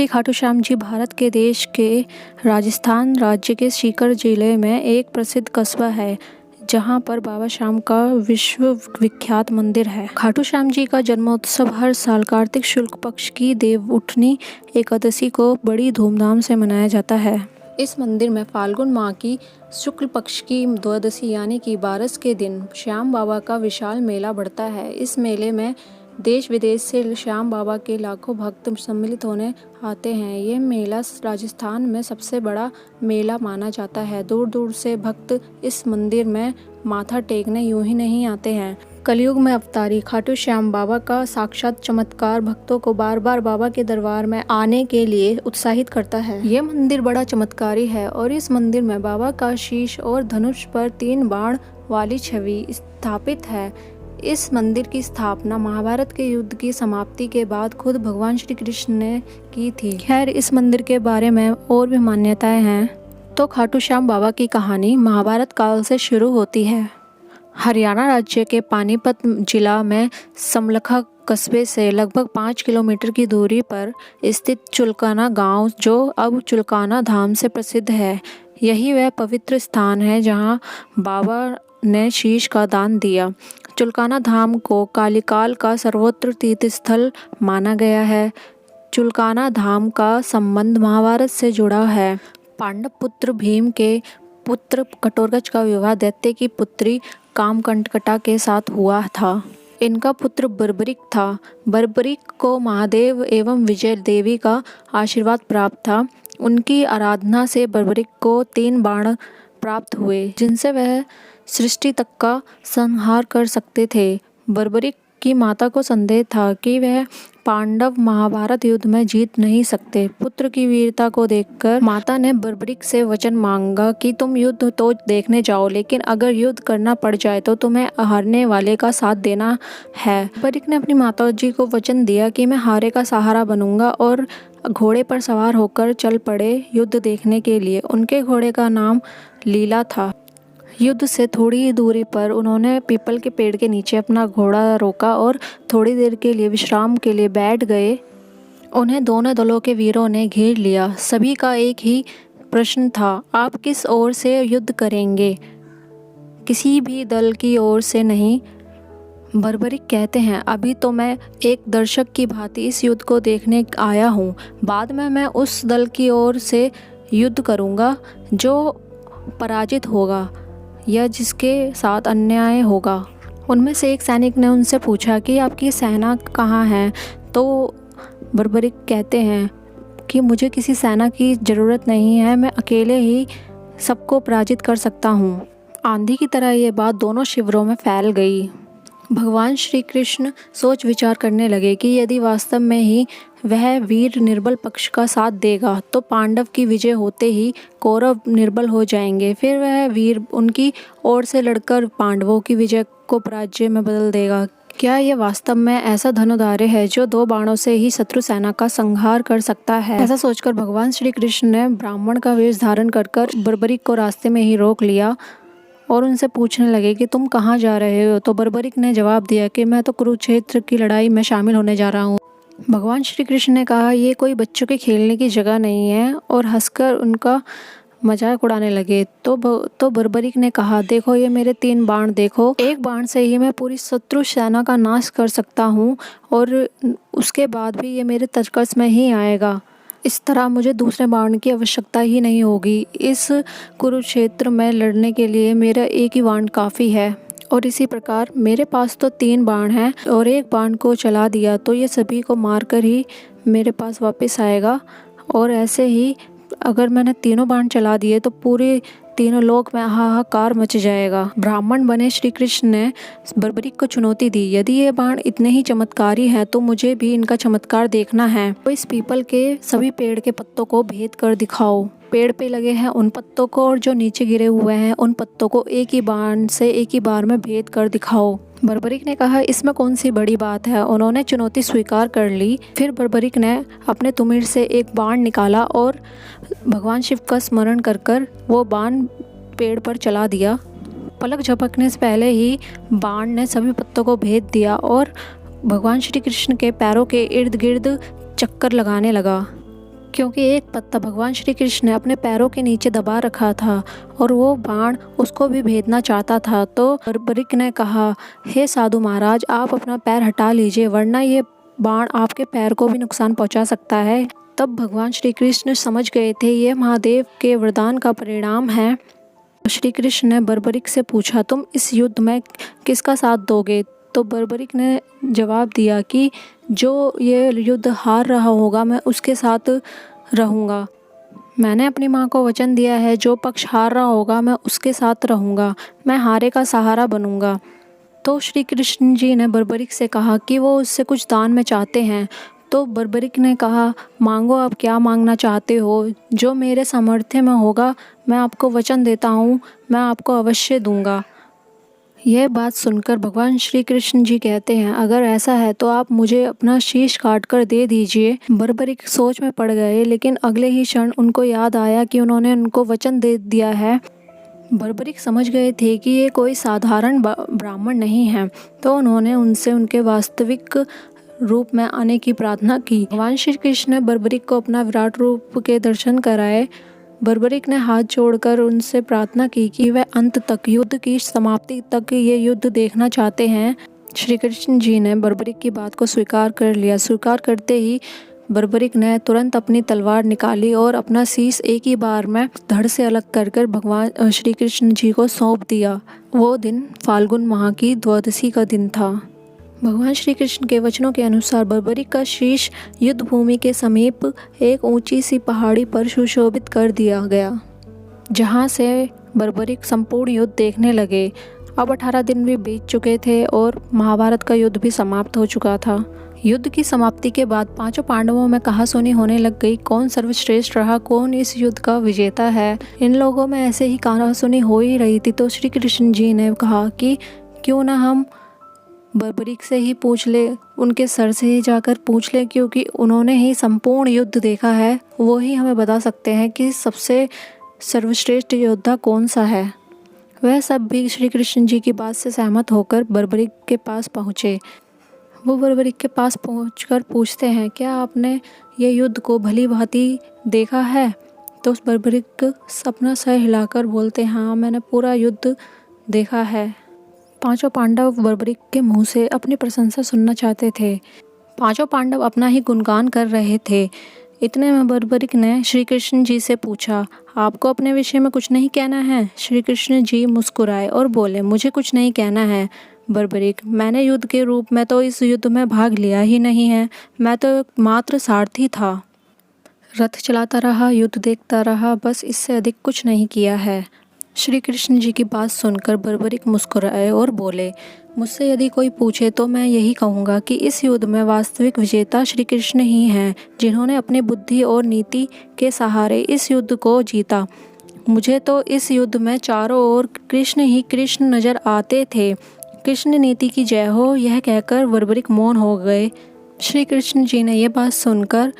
श्री खाटू श्याम जी भारत के देश के राजस्थान राज्य के सीकर जिले में एक प्रसिद्ध कस्बा है, जहां पर बाबा श्याम का विश्व विख्यात मंदिर है। खाटू श्याम जी का जन्मोत्सव हर साल कार्तिक शुक्ल पक्ष की देवउठनी एकादशी को बड़ी धूमधाम से मनाया जाता है। इस मंदिर में फाल्गुन माह की शुक्ल पक्ष की द्वादशी यानी कि 12 के दिन श्याम बाबा का विशाल मेला बढ़ता है। इस मेले में देश विदेश से श्याम बाबा के लाखों भक्त सम्मिलित होने आते हैं। यह मेला राजस्थान में सबसे बड़ा मेला माना जाता है। दूर दूर से भक्त इस मंदिर में माथा टेकने यूं ही नहीं आते हैं। कलयुग में अवतारी खाटू श्याम बाबा का साक्षात चमत्कार भक्तों को बार बार बाबा के दरबार में आने के लिए उत्साहित करता है। यह मंदिर बड़ा चमत्कारी है और इस मंदिर में बाबा का शीश और धनुष पर 3 बाण वाली छवि स्थापित है। इस मंदिर की स्थापना महाभारत के युद्ध की समाप्ति के बाद खुद भगवान श्री कृष्ण ने की थी। खैर, इस मंदिर के बारे में और भी मान्यताएं हैं। तो खाटू श्याम बाबा की कहानी महाभारत काल से शुरू होती है। हरियाणा राज्य के पानीपत जिला में समलखा कस्बे से लगभग 5 किलोमीटर की दूरी पर स्थित चुलकाना गांव, जो अब चुलकाना धाम से प्रसिद्ध है, यही वह पवित्र स्थान है जहां बाबा ने शीश का दान दिया। चुलकाना धाम को कालिकाल का सर्वोत्तम तीर्थ स्थल माना गया है। चुलकाना धाम का संबंध महाभारत से जुड़ा है। पांडव पुत्र भीम के पुत्र कटोरगज का विवाह दैत्य की पुत्री कामकंटकटा के साथ हुआ था। इनका पुत्र बर्बरिक था। बर्बरिक को महादेव एवं विजय देवी का आशीर्वाद प्राप्त था। उनकी आराधना से बर्बरिक को 3 बाण प्राप्त हुए, जिनसे वह सृष्टि तक का संहार कर सकते थे। बर्बरिक की माता को संदेह था कि वह पांडव महाभारत युद्ध में जीत नहीं सकते। पुत्र की वीरता को देखकर माता ने बर्बरिक से वचन मांगा कि तुम युद्ध तो देखने जाओ, लेकिन अगर युद्ध करना पड़ जाए तो तुम्हें हारने वाले का साथ देना है। बर्बरिक ने अपनी माता जी को वचन दिया कि मैं हारे का सहारा बनूंगा और घोड़े पर सवार होकर चल पड़े युद्ध देखने के लिए। उनके घोड़े का नाम लीला था। युद्ध से थोड़ी ही दूरी पर उन्होंने पीपल के पेड़ के नीचे अपना घोड़ा रोका और थोड़ी देर के लिए विश्राम के लिए बैठ गए। उन्हें दोनों दलों के वीरों ने घेर लिया। सभी का एक ही प्रश्न था, आप किस ओर से युद्ध करेंगे? किसी भी दल की ओर से नहीं। बर्बरिक कहते हैं, अभी तो मैं एक दर्शक की भांति इस युद्ध को देखने आया हूँ। बाद में मैं उस दल की ओर से युद्ध करूँगा जो पराजित होगा या जिसके साथ अन्याय होगा। उनमें से एक सैनिक ने उनसे पूछा कि आपकी सेना कहाँ है? तो बर्बरिक कहते हैं कि मुझे किसी सेना की ज़रूरत नहीं है, मैं अकेले ही सबको पराजित कर सकता हूँ। आंधी की तरह ये बात दोनों शिविरों में फैल गई। भगवान श्री कृष्ण सोच विचार करने लगे कि यदि वास्तव में ही वह वीर निर्बल पक्ष का साथ देगा तो पांडव की विजय होते ही कौरव निर्बल हो जाएंगे। फिर वह वीर उनकी ओर से लड़कर पांडवों की विजय को पराजय में बदल देगा। क्या यह वास्तव में ऐसा धनुधार्य है जो 2 बाणों से ही शत्रु सेना का संहार कर सकता है? ऐसा सोचकर भगवान श्री कृष्ण ने ब्राह्मण का वेश धारण कर बर्बरिक को रास्ते में ही रोक लिया और उनसे पूछने लगे कि तुम कहाँ जा रहे हो? तो बर्बरिक ने जवाब दिया कि मैं तो कुरुक्षेत्र की लड़ाई में शामिल होने जा रहा हूँ। भगवान श्री कृष्ण ने कहा, ये कोई बच्चों के खेलने की जगह नहीं है, और हंसकर उनका मजाक उड़ाने लगे। तो बर्बरिक ने कहा, देखो ये मेरे 3 बाण देखो, एक बाण से ही मैं पूरी शत्रु सेना का नाश कर सकता हूँ और उसके बाद भी ये मेरे तर्कस में ही आएगा। इस तरह मुझे दूसरे बाण की आवश्यकता ही नहीं होगी। इस कुरुक्षेत्र में लड़ने के लिए मेरा एक ही बाण काफ़ी है। और इसी प्रकार मेरे पास तो 3 बाण हैं और एक बाण को चला दिया तो ये सभी को मारकर ही मेरे पास वापस आएगा। और ऐसे ही अगर मैंने 3 बाण चला दिए तो पूरे 3 लोक में हाहाकार मच जाएगा। ब्राह्मण बने श्री कृष्ण ने बर्बरिक को चुनौती दी, यदि ये बाण इतने ही चमत्कारी हैं तो मुझे भी इनका चमत्कार देखना है। तो इस पीपल के सभी पेड़ के पत्तों को भेद कर दिखाओ। पेड़ पे लगे हैं उन पत्तों को और जो नीचे गिरे हुए हैं उन पत्तों को एक ही बाण से एक ही बार में भेद कर दिखाओ। बर्बरिक ने कहा, इसमें कौन सी बड़ी बात है। उन्होंने चुनौती स्वीकार कर ली। फिर बर्बरिक ने अपने तुमिर से एक बाण निकाला और भगवान शिव का स्मरण कर वो बाण पेड़ पर चला दिया। पलक झपकने से पहले ही बाण ने सभी पत्तों को भेद दिया और भगवान श्री कृष्ण के पैरों के इर्द गिर्द चक्कर लगाने लगा। क्योंकि एक पत्ता भगवान श्री कृष्ण ने अपने पैरों के नीचे दबा रखा था और वो बाण उसको भी भेदना चाहता था। तो बर्बरिक ने कहा, हे साधु महाराज, आप अपना पैर हटा लीजिए, वरना ये बाण आपके पैर को भी नुकसान पहुंचा सकता है। तब भगवान श्री कृष्ण समझ गए थे ये महादेव के वरदान का परिणाम है। श्री कृष्ण ने बर्बरिक से पूछा, तुम इस युद्ध में किसका साथ दोगे? तो बर्बरिक ने जवाब दिया कि जो ये युद्ध हार रहा होगा मैं उसके साथ रहूँगा। मैंने अपनी माँ को वचन दिया है, जो पक्ष हार रहा होगा मैं उसके साथ रहूँगा, मैं हारे का सहारा बनूँगा। तो श्री कृष्ण जी ने बर्बरिक से कहा कि वो उससे कुछ दान में चाहते हैं। तो बर्बरिक ने कहा, मांगो, आप क्या मांगना चाहते हो? जो मेरे सामर्थ्य में होगा मैं आपको वचन देता हूँ, मैं आपको अवश्य दूंगा। यह बात सुनकर भगवान श्री कृष्ण जी कहते हैं, अगर ऐसा है तो आप मुझे अपना शीश काट कर दे दीजिए। बर्बरिक सोच में पड़ गए, लेकिन अगले ही क्षण उनको याद आया कि उन्होंने उनको वचन दे दिया है। बर्बरिक समझ गए थे कि ये कोई साधारण ब्राह्मण नहीं है, तो उन्होंने उनसे उनके वास्तविक रूप में आने की प्रार्थना की। भगवान श्री कृष्ण ने बर्बरिक को अपना विराट रूप के दर्शन कराए। बर्बरिक ने हाथ जोड़कर उनसे प्रार्थना की कि वह अंत तक, युद्ध की समाप्ति तक ये युद्ध देखना चाहते हैं। श्री कृष्ण जी ने बर्बरिक की बात को स्वीकार कर लिया। स्वीकार करते ही बर्बरिक ने तुरंत अपनी तलवार निकाली और अपना शीश एक ही बार में धड़ से अलग कर भगवान श्री कृष्ण जी को सौंप दिया। वो दिन फाल्गुन माह की द्वादशी का दिन था। भगवान श्री कृष्ण के वचनों के अनुसार बर्बरिक का शीश युद्ध भूमि के समीप एक ऊंची सी पहाड़ी पर सुशोभित कर दिया गया, जहां से बर्बरिक संपूर्ण युद्ध देखने लगे। अब 18 दिन भी बीत चुके थे और महाभारत का युद्ध भी समाप्त हो चुका था। युद्ध की समाप्ति के बाद पांचों पांडवों में कहासुनी होने लग गई, कौन सर्वश्रेष्ठ रहा, कौन इस युद्ध का विजेता है। इन लोगों में ऐसे ही कहासुनी हो ही रही थी। तो श्री कृष्ण जी ने कहा कि क्यों ना हम बर्बरिक से ही पूछ ले, उनके सर से ही जाकर पूछ ले, क्योंकि उन्होंने ही संपूर्ण युद्ध देखा है। वो ही हमें बता सकते हैं कि सबसे सर्वश्रेष्ठ योद्धा कौन सा है। वह सब भी श्री कृष्ण जी की बात से सहमत होकर बर्बरिक के पास पहुँचे। वो बर्बरिक के पास पहुंचकर पूछते हैं, क्या आपने ये युद्ध को भली भांति देखा है? तो उस बर्बरिक अपना सर हिलाकर बोलते हैं, हाँ, मैंने पूरा युद्ध देखा है। पांचों पांडव बर्बरिक के मुंह से अपनी प्रशंसा सुनना चाहते थे। पांचों पांडव अपना ही गुणगान कर रहे थे। इतने में बर्बरिक ने श्री कृष्ण जी से पूछा, आपको अपने विषय में कुछ नहीं कहना है? श्री कृष्ण जी मुस्कुराए और बोले, मुझे कुछ नहीं कहना है बर्बरिक, मैंने युद्ध के रूप में तो इस युद्ध में भाग लिया ही नहीं है, मैं तो मात्र सारथी था, रथ चलाता रहा, युद्ध देखता रहा, बस इससे अधिक कुछ नहीं किया है। श्री कृष्ण जी की बात सुनकर बर्बरिक मुस्कुराए और बोले, मुझसे यदि कोई पूछे तो मैं यही कहूँगा कि इस युद्ध में वास्तविक विजेता श्री कृष्ण ही हैं, जिन्होंने अपनी बुद्धि और नीति के सहारे इस युद्ध को जीता। मुझे तो इस युद्ध में चारों ओर कृष्ण ही कृष्ण नजर आते थे। कृष्ण नीति की जय हो, यह कहकर बर्बरिक मौन हो गए। श्री कृष्ण जी ने यह बात सुनकर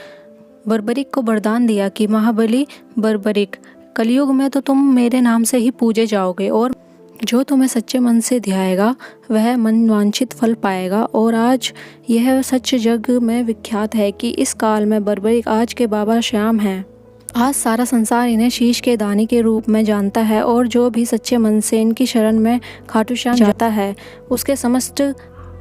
बर्बरिक को वरदान दिया कि महाबली बर्बरिक, कलयुग में तो तुम मेरे नाम से ही पूजे जाओगे और जो तुम्हें सच्चे मन से ध्याएगा वह मनवांछित फल पाएगा। और आज यह सच जग में विख्यात है कि इस काल में बर्बरिक आज के बाबा श्याम हैं। आज सारा संसार इन्हें शीश के दाने के रूप में जानता है और जो भी सच्चे मन से इनकी शरण में खाटू श्याम जाता है उसके समस्त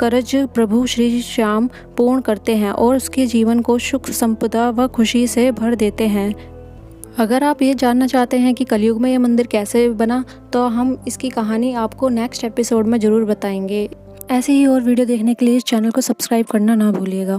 कर्ज प्रभु श्री श्याम पूर्ण करते हैं और उसके जीवन को सुख संपदा व खुशी से भर देते हैं। अगर आप ये जानना चाहते हैं कि कलयुग में यह मंदिर कैसे बना, तो हम इसकी कहानी आपको नेक्स्ट एपिसोड में ज़रूर बताएंगे। ऐसे ही और वीडियो देखने के लिए इस चैनल को सब्सक्राइब करना ना भूलिएगा।